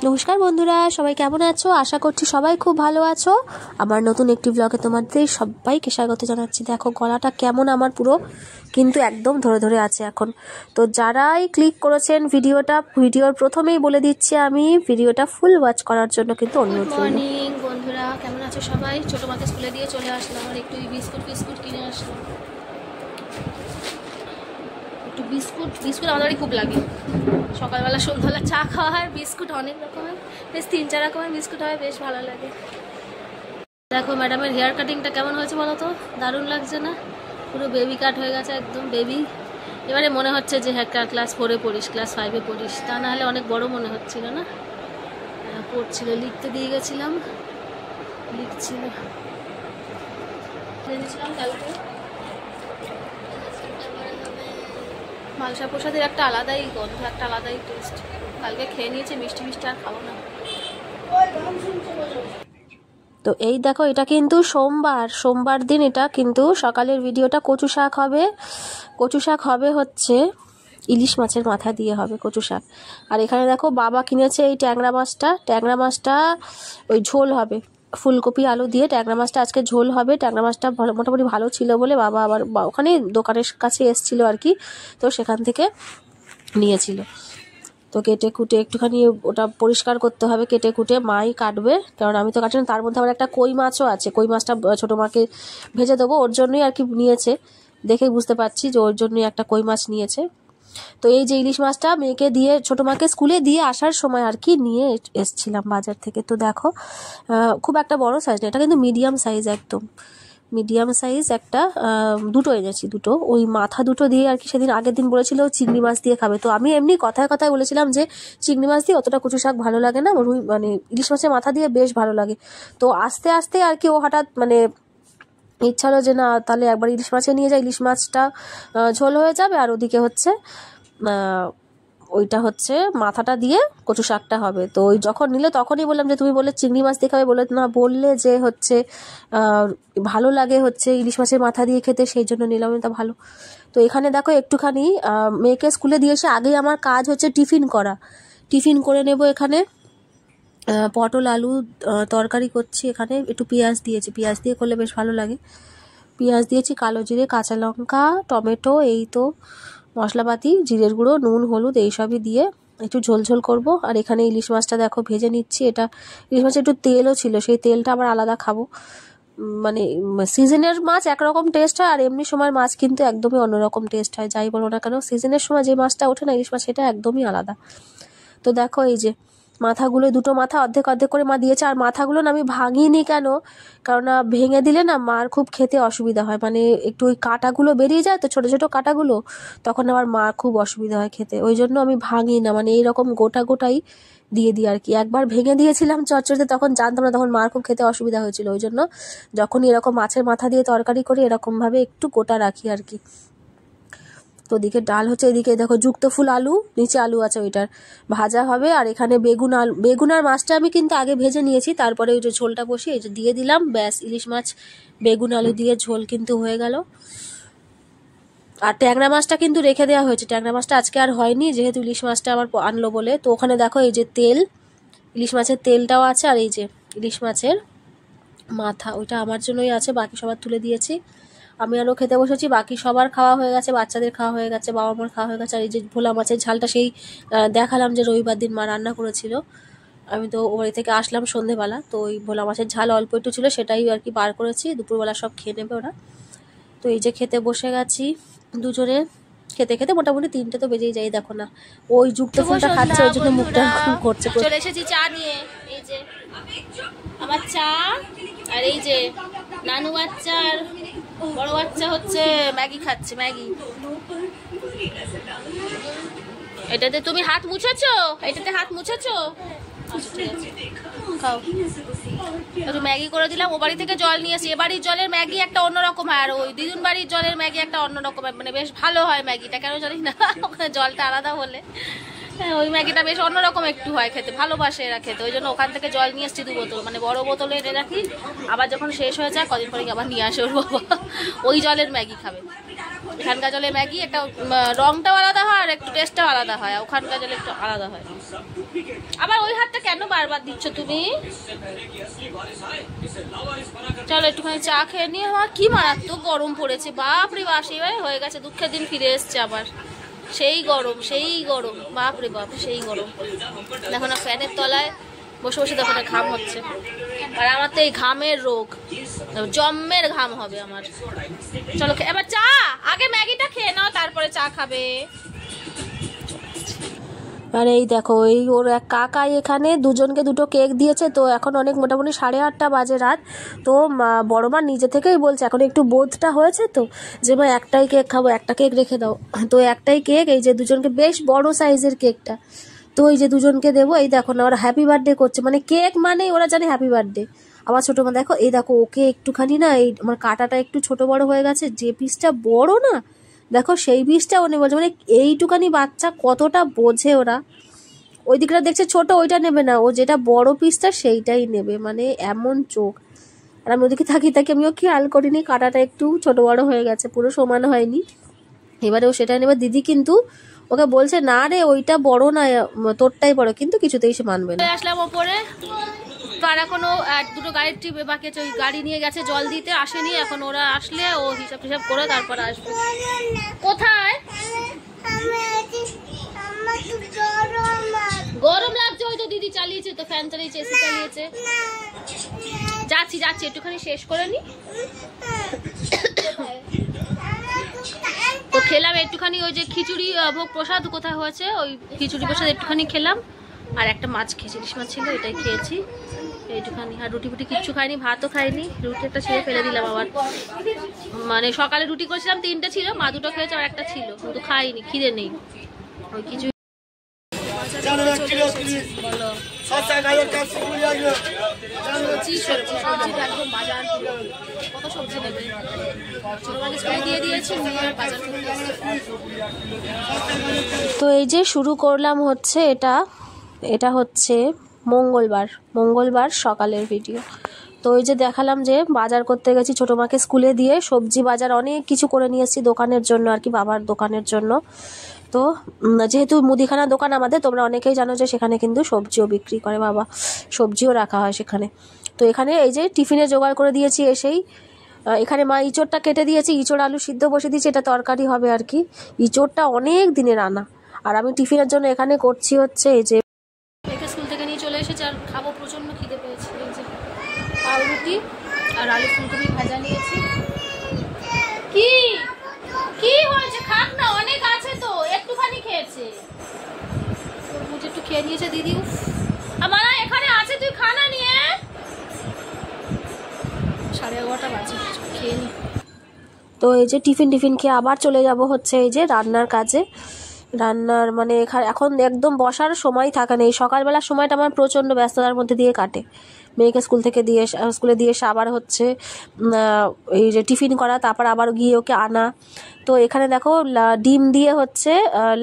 নমস্কার বন্ধুরা, সবাই কেমন আছো? আশা করছি সবাই খুব ভালো আছো। আমার নতুন একটি ব্লগে তোমাদের সবাইকে স্বাগত জানাচ্ছি। দেখো গলাটা কেমন আমার পুরো কিন্তু একদম ধরে ধরে আছে এখন। তো যারাই ক্লিক করেছেন ভিডিওর প্রথমেই বলে দিচ্ছি আমি ভিডিওটা ফুল ওয়াচ করার জন্য কিন্তু অনুরোধ রইল। মর্নিং বন্ধুরা, কেমন আছো সবাই? ছোটো মাকে স্কুলে দিয়ে চলে আসলাম আর একটু বিস্কুট কিনে আসলাম। একটু বিস্কুট আমাদেরই খুব লাগে। সকালবেলা সন্ধ্যাবেলা চা খাওয়া হয়, বিস্কুট অনেক রকমের, বেশ 3-4 রকমের বিস্কুট হয়, বেশ ভালো লাগে। দেখো ম্যাডামের হেয়ার কাটিংটা কেমন হয়েছে বলো তো? দারুণ লাগছে না? পুরো বেবি কাট হয়ে গেছে, একদম বেবি। এবারে মনে হচ্ছে যে হ্যাঁ ক্লাস 4-এ পড়িস, ক্লাস 5-এ পড়িস, তা না হলে অনেক বড় মনে হচ্ছিল না। পড়ছিল, লিখতে দিয়ে গেছিলাম, লিখছিল। কালকে মালসা প্রসাদের একটা আলাদাই গন্ধ, একটা আলাদাই টেস্ট। কালকে খেয়ে নিয়েছে, মিষ্টি আর খাবো না। তো এই দেখো, এটা কিন্তু সোমবার দিন, এটা কিন্তু সকালের ভিডিওটা। কচু শাক হবে হচ্ছে ইলিশ মাছের মাথা দিয়ে হবে কচু শাক। আর এখানে দেখো বাবা কিনেছে এই ট্যাংরা মাছটা ওই ঝোল হবে, ফুলকপি আলু দিয়ে ট্যাংরা মাছটা আজকে ঝোল হবে। ট্যাংরা মাছটা মোটামুটি ভালো ছিল বলে বাবা আবার ওখানে দোকানের কাছে এসেছিল আর কি, তো সেখান থেকে নিয়েছিল। তো কেটে কুটে একটুখানি ওটা পরিষ্কার করতে হবে, কেটে কুটে মাই কাটবে, কারণ আমি তো কাটি না। তার মধ্যে আবার একটা কই মাছও আছে, কই মাছটা ছোটো মাকে ভেজে দেবো, ওর জন্যই আর কি নিয়েছে। দেখেই বুঝতে পারছি যে ওর জন্যই একটা কই মাছ নিয়েছে। তো এই যে ইলিশ মাছটা মেয়েকে দিয়ে, ছোটো মাকে স্কুলে দিয়ে আসার সময় আর কি নিয়ে এসছিলাম বাজার থেকে। তো দেখো খুব একটা বড় সাইজ না, এটা কিন্তু মিডিয়াম সাইজ, একদম মিডিয়াম সাইজ একটা, দুটো এনেছি, দুটো ওই মাথা দুটো দিয়ে আর কি। সেদিন আগের দিন বলেছিল চিংড়ি মাছ দিয়ে খাবে, তো আমি এমনি কথায় বলেছিলাম যে চিংড়ি মাছ দিয়ে অতটা কচু শাক ভালো লাগে না, মানে ইলিশ মাছের মাথা দিয়ে বেশ ভালো লাগে। তো আস্তে আস্তে আর কি ও হঠাৎ মানে ইচ্ছা হলো যে না তাহলে একবার ইলিশ মাছে নিয়ে যাই, ইলিশ মাছটা ঝোল হয়ে যাবে, আর ওদিকে হচ্ছে ওইটা হচ্ছে মাথাটা দিয়ে কচু শাকটা হবে। তো ওই যখন নিলে তখনই বললাম যে তুমি বললে চিংড়ি মাছ দিয়ে খাবে, বলে না বললে যে হচ্ছে ভালো লাগে হচ্ছে ইলিশ মাছের মাথা দিয়ে খেতে, সেই জন্য নিলাম, এটা ভালো। তো এখানে দেখো একটুখানি মেয়েকে স্কুলে দিয়ে এসে আগেই আমার কাজ হচ্ছে টিফিন করে নেব। এখানে পটল আলু তরকারি করছি, এখানে একটু পেঁয়াজ দিয়ে করলে বেশ ভালো লাগে। পেঁয়াজ দিয়েছি, কালো জিরে, কাঁচা লঙ্কা, টমেটো, এই তো মশলাপাতি, জিরের গুঁড়ো, নুন, হলুদ এইসবই দিয়ে একটু ঝোল করব। আর এখানে ইলিশ মাছটা দেখো ভেজে নিচ্ছি। এটা ইলিশ মাছে একটু তেলও ছিল, সেই তেলটা আবার আলাদা খাবো। মানে সিজনের মাছ একরকম টেস্ট হয়, আর এমনি সময় মাছ কিন্তু একদমই অন্যরকম টেস্ট হয়। যাই বলো না কেন, সিজনের সময় যে মাছটা ওঠে না ইলিশ মাছ, সেটা একদমই আলাদা। তো দেখো এই যে মাথাগুলো, দুটো মাথা অর্ধেক করে মা দিয়েছে। আর মাথাগুলো না আমি ভাঙিনি, কেন? কারণ ভেঙে দিলে না মার খুব খেতে অসুবিধা হয়, মানে একটু ওই কাঁটাগুলো বেরিয়ে যায় তো, ছোট ছোট কাঁটাগুলো, তখন আবার মার খুব অসুবিধা হয় খেতে। ওই জন্য আমি ভাঙি না, মানে এইরকম গোটাই দিয়ে দিই আর কি। একবার ভেঙে দিয়েছিলাম চচ্চড়িতে, তখন জানতাম না, তখন মার খুব খেতে অসুবিধা হয়েছিল। ওই জন্য যখন এরকম মাছের মাথা দিয়ে তরকারি করি এরকমভাবে একটু গোটা রাখি আর কি। তো ওদিকে ডাল হচ্ছে, এদিকে দেখো যুক্ত ফুল আলু, নিচে আলু আছে, ওইটার ভাজা হবে। আর এখানে বেগুন আর মাছটা আমি কিন্তু আগে ভেজে নিয়েছি, তারপরে ওই যে ঝোলটা বসিয়ে এই যে দিয়ে দিলাম, ব্যাস ইলিশ মাছ বেগুন আলু দিয়ে ঝোল কিন্তু হয়ে গেল। আর ট্যাংরা মাছটা কিন্তু রেখে দেওয়া হয়েছে, ট্যাংরা মাছটা আজকে আর হয়নি, যেহেতু ইলিশ মাছটা আমার আনলো বলে। তো ওখানে দেখো এই যে তেল, ইলিশ মাছের তেলটাও আছে, আর এই যে ইলিশ মাছের মাথা, ওইটা আমার জন্যই আছে, বাকি সবার তুলে দিয়েছি। আমি আরও খেতে বসেছি, বাকি সবার খাওয়া হয়ে গেছে, বাচ্চাদের খাওয়া হয়ে গেছে, বাবা মার খাওয়া হয়ে গেছে। আর এই যে ভোলা মাছের ঝালটা সেই দেখালাম যে রবিবার দিন মা রান্না করেছিল, আমি তো ও বাড়ি থেকে আসলাম সন্ধেবেলা, তো ওই ভোলা মাছের ঝাল অল্প একটু ছিল, সেটাই আর কি বার করেছি, দুপুরবেলা সব খেয়ে নেবে ওরা। তো এই যে খেতে বসে গেছি দুজনে, খেতে মোটামুটি 3টে তো বেজেই যায়। দেখো না ওই যুক্ত ফুলটা খাচ্ছে, ওই জন্য মুখটা করছে। চলে এসেছি চা নিয়ে, এই যে আমার চা, আর এই যে নানু বাচ্চা আর বড় বাচ্চা হচ্ছে ম্যাগি খাচ্ছে, ম্যাগি। এটাতে তুমি হাত মুছেছো? এটাতে হাত মুছেছো? খাও, একটু ম্যাগি করে দিলাম। ও বাড়ি থেকে জল নিয়ে এসি, এ বাড়ির জলের ম্যাগি একটা অন্যরকম হয়, আর ওই দিদুন বাড়ির জলের ম্যাগি একটা অন্যরকম, মানে বেশ ভালো হয় ম্যাগিটা, কেন জানি না, ওখানে জলটা আলাদা বলে। হ্যাঁ, ওই ম্যাগিটা বেশ অন্যরকম একটু হয় খেতে, ভালোবাসে এরা খেতে, ওই জন্য ওখান থেকে জল নিয়ে এসছি 2 বোতল, মানে বড় বোতলে এনে রাখি, আবার যখন শেষ হয়ে যায় কদিন পরে আবার নিয়ে আসে ওর বাবা, ওই জলের ম্যাগি খাবে। এখানকার জলের ম্যাগি একটা রংটাও আলাদা হয় আর একটু টেস্টটাও আলাদা হয়, ওখানকার জলে একটু আলাদা হয়। আবার ওই কেন বারবার দিচ্ছ তুমি? চলো একটুখানি চা খেয়ে নিয়ে। আমার কি মারাত্মক গরম পড়েছে, বাপরে বাপ, সেইভাবে হয়ে গেছে, দুঃখের দিন ফিরে এসছে আবার। সেই গরম, সেই গরম, বাপরে বাপ, সেই গরম। দেখো না ফ্যানের তলায় বসে বসে দেখো না ঘাম হচ্ছে, আর আমার তো এই ঘামের রোগ, জম্মের ঘাম হবে আমার। চলো এবার চা, আগে ম্যাগিটা খেয়ে নাও তারপরে চা খাবে। আর এই দেখো এই ওর এক কাকাই এখানে দুজনকে দুটো কেক দিয়েছে। তো এখন অনেক মোটামুটি 8:30 বাজে রাত। তো বড় মা নিজে থেকেই বলছে, এখন একটু বোধটা হয়েছে তো, যে মা একটাই কেক খাবো, একটা কেক রেখে দাও। তো একটাই কেক, এই যে দুজনকে, বেশ বড় সাইজের কেকটা, তো এই যে দুজনকে দেবো। এই দেখো না ওরা হ্যাপি বার্থডে করছে, মানে কেক মানেই ওরা জানে হ্যাপি বার্থডে। আমার ছোটো মা দেখো, এই দেখো ওকে একটুখানি না, এই আমার কাঁটাটা একটু ছোট বড় হয়ে গেছে, যে পিসটা বড় না দেখো সেই পিসটা উনি বলছে, মানে এইটুখানি বাচ্চা কতটা বোঝে ওরা। ওই দিকটা দেখছে ছোট, ওইটা নেবে না, ও যেটা বড় পিসটা সেইটাই নেবে, মানে এমন চোখ। আর আমি ওদিকে থাকি আমিও খেয়াল করিনি, কাঁটাটা একটু ছোট বড় হয়ে গেছে, পুরো সমান হয়নি। এবারে ও সেটা নেবে। দিদি কিন্তু ওকে বলছে না রে ওইটা বড় না, তোরটাই বড়, কিন্তু কিছুতেই সে মানবে না। আসলাম ওপরে, তারা কোনো দুটো গাড়ির ট্রিপ বাকি আছে, ওই গাড়ি নিয়ে গেছে জল দিতে, আসেনি। এখন ওরা আসলে ও হিসাব টিসাব করে তারপর আসবে। কোথায় গরম লাগছে? ওই তো দিদি চালিয়েছে, তো ফ্যান চালিয়েছে, এসি চালিয়েছে। যাচ্ছি একটুখানি শেষ করে নি। তো খেলাম একটুখানি ওই যে খিচুড়ি ভোগ প্রসাদ কোথায় হয়েছে, ওই খিচুড়ি প্রসাদ একটুখানি খেলাম, আর একটা মাছ খেয়েছি, ইলিশ মাছ ছিল, এটাই খেয়েছি এইটুখানি। আর রুটি ফুটি কিচ্ছু খাইনি, ভাতও খাইনি, রুটি একটা ছেড়ে ফেলে দিলাম আবার। মানে সকালে রুটি করেছিলাম 3টে ছিল, মা 2টো খেয়েছে আর একটা ছিল, কিন্তু খাইনি, খিদে নেই। ওই কিছু তো এই যে শুরু করলাম হচ্ছে এটা হচ্ছে মঙ্গলবার সকালের ভিডিও। তো ওই যে দেখালাম যে বাজার করতে গেছি, ছোটো মাকে স্কুলে দিয়ে সবজি বাজার অনেক কিছু করে নিয়ে এসেছি দোকানের জন্য আর কি, বাবার দোকানের জন্য। তো যেহেতু মুদিখানা দোকান আমাদের, তোমরা অনেকেই জানো যে সেখানে কিন্তু সবজিও বিক্রি করে বাবা, সবজিও রাখা হয় সেখানে। তো এখানে এই যে টিফিনে জোগাড় করে দিয়েছি এসেই। এখানে মা ইঁচড়টা কেটে দিয়েছি, ইঁচড় আলু সিদ্ধ বসে দিয়েছি, এটা তরকারি হবে আর কি। ইঁচড়টা অনেক দিনের আনা, আর আমি টিফিনের জন্য এখানে করছি হচ্ছে এই যে স্কুল থেকে নিয়ে চলে এসেছে, আর খাবো, প্রচন্ড খিদে পেয়েছে। এই যে পাউরুটি আর আলু ফুলকপি ভাজা নিয়েছি। কি কি হয়েছে? খাক না, অনেক আছে তো, একটুখানি খেয়েছে। তরমুজ একটু খেয়ে নিয়েছে দিদি। আমার এখানে আছে, তুই খানা নিয়ে। 11:30 বাজে, খেয়ে নি। তো এই যে টিফিন খেয়ে আবার চলে যাব হচ্ছে এই যে রান্নার কাজে। রান্নার মানে এখন একদম বসার সময় থাকে না। এই সকালবেলার সময়টা আমার প্রচণ্ড ব্যস্ততার মধ্যে দিয়ে কাটে। মেয়েকে স্কুলে দিয়ে এসে আবার হচ্ছে এই যে টিফিন করা, তারপর আবার গিয়ে ওকে আনা। তো এখানে দেখো ডিম দিয়ে হচ্ছে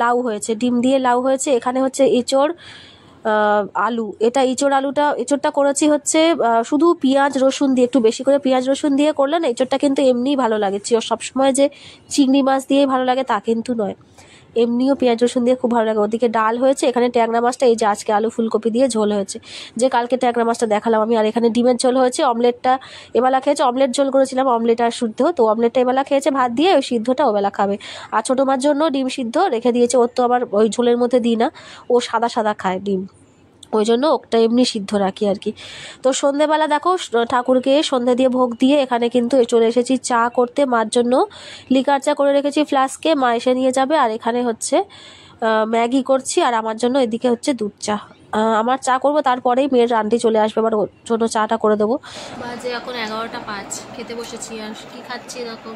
লাউ হয়েছে, এখানে হচ্ছে এঁচড় আলু, এটা এঁচড়টা করেছি হচ্ছে শুধু পেঁয়াজ রসুন দিয়ে, একটু বেশি করে পেঁয়াজ রসুন দিয়ে করলে না এঁচড়টা কিন্তু এমনিই ভালো লাগে। সবসময় যে চিংড়ি মাছ দিয়েই ভালো লাগে তা কিন্তু নয়, এমনিও পেঁয়াজ রসুন দিয়ে খুব ভালো লাগে। ওদিকে ডাল হয়েছে, এখানে ট্যাংরা মাছটা, এই যে আজকে আলু ফুলকপি দিয়ে ঝোল হয়েছে, যে কালকে ট্যাংরা মাছটা দেখালাম আমি। আর এখানে ডিমের ঝোল হয়েছে, অমলেটটা এবেলা খেয়েছে, অমলেট ঝোল করেছিলাম, অমলেট আর সিদ্ধ, তো অমলেটটা এবেলা খেয়েছে ভাত দিয়ে, ওই সিদ্ধটা ওবেলা খাবে। আর ছোটো মার জন্য ডিম সিদ্ধ রেখে দিয়েছে, ওর তো আবার ওই ঝোলের মধ্যে দিই না, ও সাদা খায় ডিম, ওই জন্য ওটা এমনি সিদ্ধ রাখি আর কি। তো সন্ধেবেলা দেখো ঠাকুরকে সন্ধে দিয়ে ভোগ দিয়ে এখানে কিন্তু চলে এসেছি চা করতে, মার জন্য লিকার চা করে রেখেছি ফ্লাস্কে, মা এসে নিয়ে যাবে। আর এখানে হচ্ছে ম্যাগি করছি, আর আমার জন্য এদিকে হচ্ছে দুধ চা। আমার চা করবো, তারপরেই মেয়ের আন্টি চলে আসবে, আবার ওর জন্য চাটা করে দেবো। বাজে এখন 11:05, খেতে বসেছি। আর কি খাচ্ছি দেখো,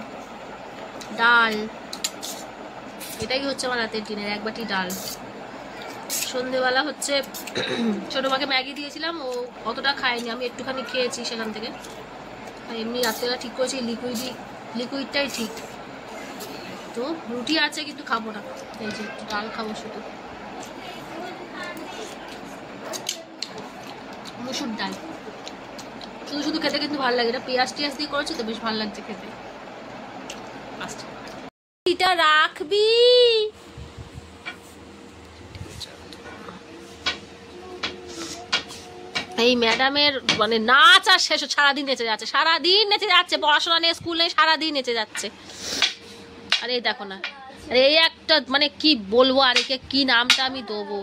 ডাল, এটাই হচ্ছে আমার রাতের ডিনার, 1 বাটি ডাল। সন্ধেবেলা হচ্ছে ছোটো মাকে ম্যাগি দিয়েছিলাম, ও অতটা খায়নি, আমি একটুখানি খেয়েছি সেখান থেকে। আর এমনি রাত্রেবেলা ঠিক করেছি লিকুইডটাই ঠিক। তো রুটি আছে কিন্তু খাবো না, এই যে ডাল খাবো শুধু, মুসুর ডাল শুধু খেতে কিন্তু ভালো লাগে। এটা পেঁয়াজ টিয়াজ দিয়ে করেছি তো বেশ ভালো লাগছে খেতে। এটা রাখবি, এই ম্যাডামের মানে নাচ আর শেষ, সারাদিন নেচে যাচ্ছে, সারাদিন নেচে যাচ্ছে, পড়াশোনা নেই, স্কুল নেই, সারাদিন নেচে যাচ্ছে। আরে এই দেখো না, আরে এই একটা মানে কি বলবো, আর একে কি নামটা আমি দেবো।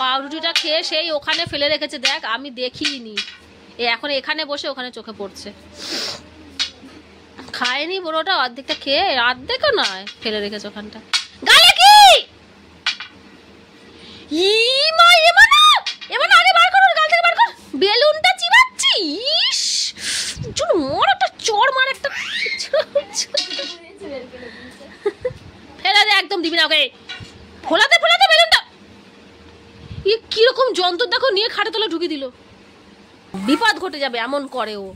পাউরুটিটা খেয়ে সেই ওখানে ফেলে রেখেছে, দেখ আমি দেখিনি, এখন এখানে বসে ওখানে চোখে পড়ছে। খায়নি বড়োটা, অর্ধেকটা খেয়ে, অর্ধেকও নয়, ফেলে রেখেছে ওখানটা। গালে কি বেলুনটা চিবাচ্ছি, ইস মোর একটা চড় মার একটা, ফেলে দে, একদম দিবি না ওকে, ফোলাতে ফোলাতে বেলুনটা। কিরকম যন্ত্র দেখো, নিয়ে খাটে তোলা ঢুকিয়ে দিল, বিপদ ঘটে যাবে এমন করে ও।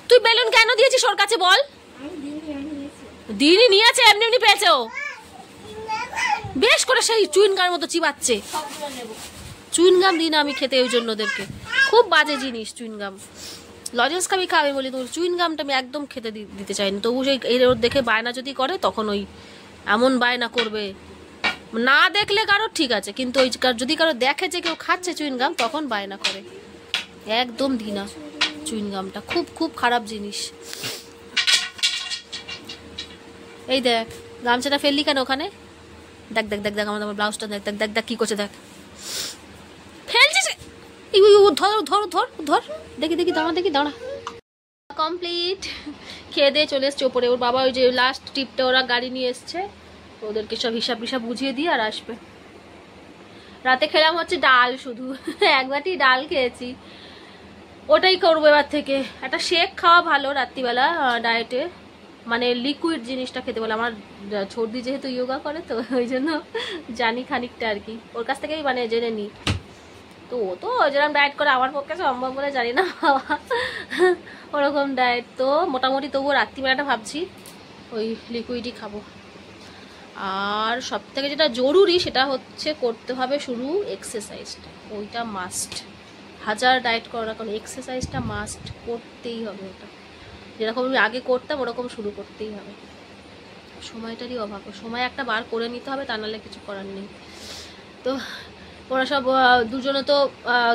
তুই বেলুন কেন দিয়েছিস ওর কাছে বল? দিনই নিয়েছে, এমনি এমনি পেয়েছে ও, বেশ করে সেই চুইনগামের মতো চিবাচ্ছে। চুইনগাম দিই না আমি খেতে ওই জন্য ওদেরকে, খুব বাজে জিনিস চুইনগাম। লজেন্স খাবি খাবি বলি, তো চুইনগামটা আমি একদম খেতে দিতে চাই না। তবু সেই এর দেখে বায়না যদি করে, তখন ওই এমন বায়না করবে, না দেখলে কারো ঠিক আছে, কিন্তু ওই যদি কারো দেখে যে কেউ খাচ্ছে চুইনগাম, তখন বায়না করে। একদম দিই না চুইনগামটা, খুব খুব খারাপ জিনিস। এই দেখ গামছাটা ফেললি কেন ওখানে, দেখ দেখ দেখ দেখ আমার ব্লাউজটা দেখ দেখ দেখ দেখ কি করছে, দেখ ফেলছিস, ধর ধর ধর ধর, দেখি দেখি, দাঁড়া দেখি, দাঁড়া। কমপ্লিট, খেয়ে দিয়ে চলে এসছে ওপরে। ওর বাবা ওই যে লাস্ট ট্রিপটা ওরা গাড়ি নিয়ে এসছে, ওদেরকে সব হিসাব হিসাব বুঝিয়ে দিয়ে আর আসবে। রাতে খেলাম হচ্ছে ডাল, শুধু এক বাটি ডাল খেয়েছি, ওটাই করবো এবার থেকে। একটা শেক খাওয়া ভালো রাত্রিবেলা ডায়েটে, মানে লিকুইড জিনিসটা খেতে বলে। আমার সর্দি যেহেতু যোগা করে, তো ওই জন্য জানি খানিকটা আর কি, ওর কাছ থেকেই মানে জেনে নিই। তো ও তো যেরকম ডায়েট করে, আমার পক্ষে সম্ভব বলে জানি না ওরকম ডায়েট। তো মোটামুটি তবুও রাত্রিবেলাটা ভাবছি ওই লিকুইডই খাবো। আর সব থেকে যেটা জরুরি সেটা হচ্ছে করতে হবে শুরু এক্সারসাইজটা, ওইটা মাস্ট। হাজার ডায়েট করো না, কারণ এক্সারসাইজটা মাস্ট করতেই হবে। ওটা যেরকম আমি আগে করতাম ওরকম শুরু করতেই হবে। সময়টারই অভাব, সময় একটা বার করে নিতে হবে, তা নাহলে কিছু করার নেই। তো ওরা সব দুজনে তো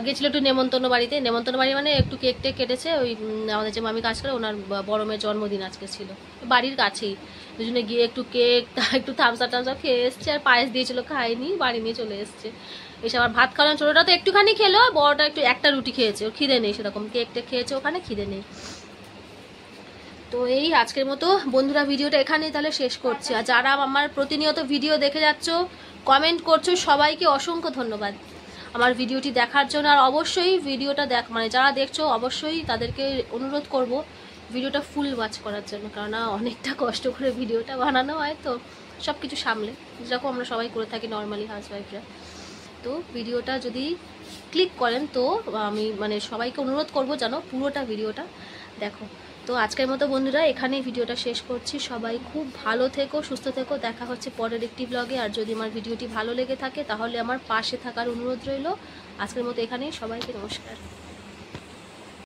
গেছিলো একটু নেমন্তন্ন বাড়িতে। নেমন্তন্ন বাড়ি মানে একটু কেক টেক কেটেছে, ওই আমাদের যে মামি কাজ করে ওনার বড় মেয়ের জন্মদিন আজকে ছিল, বাড়ির কাছেই। দুজনে গিয়ে একটু কেক, একটু থামসা টামসা খেয়ে এসছে, আর পায়েস দিয়েছিল, খায়নি, বাড়ি নিয়ে চলে এসছে। এসে আবার ভাত খাওয়ানো, ছোটোটা তো একটুখানি খেলো, বড়টা একটু একটা রুটি খেয়েছে, ওর খিদে নেই সেরকম, কেক টেক খেয়েছে, ওখানে খিদে নেই। তো এই আজকের মতো বন্ধুরা ভিডিওটা এখানেই তাহলে শেষ করছি। আর যারা আমার প্রতিনিয়ত ভিডিও দেখে যাচ্ছ, কমেন্ট করছো, সবাইকে অসংখ্য ধন্যবাদ আমার ভিডিওটি দেখার জন্য। আর অবশ্যই ভিডিওটা মানে যারা দেখছো অবশ্যই তাদেরকে অনুরোধ করব ভিডিওটা ফুল ওয়াচ করার জন্য, কারণ অনেকটা কষ্ট করে ভিডিওটা বানানো হয়, তো সব কিছু সামলে যেরকম আমরা সবাই করে থাকি নর্মালি হাউসওয়াইফরা। তো ভিডিওটা যদি ক্লিক করেন, তো আমি মানে সবাইকে অনুরোধ করব যেন পুরোটা ভিডিওটা দেখো। তো আজকের মতো বন্ধুরা এখানেই ভিডিওটা শেষ করছি। সবাই খুব ভালো থেকো, সুস্থ থেকো, দেখা হচ্ছে পরের একটি ব্লগে। আর যদি আমার ভিডিওটি ভালো লেগে থাকে তাহলে আমার পাশে থাকার অনুরোধ রইল। আজকের মতো এখানেই, সবাইকে নমস্কার।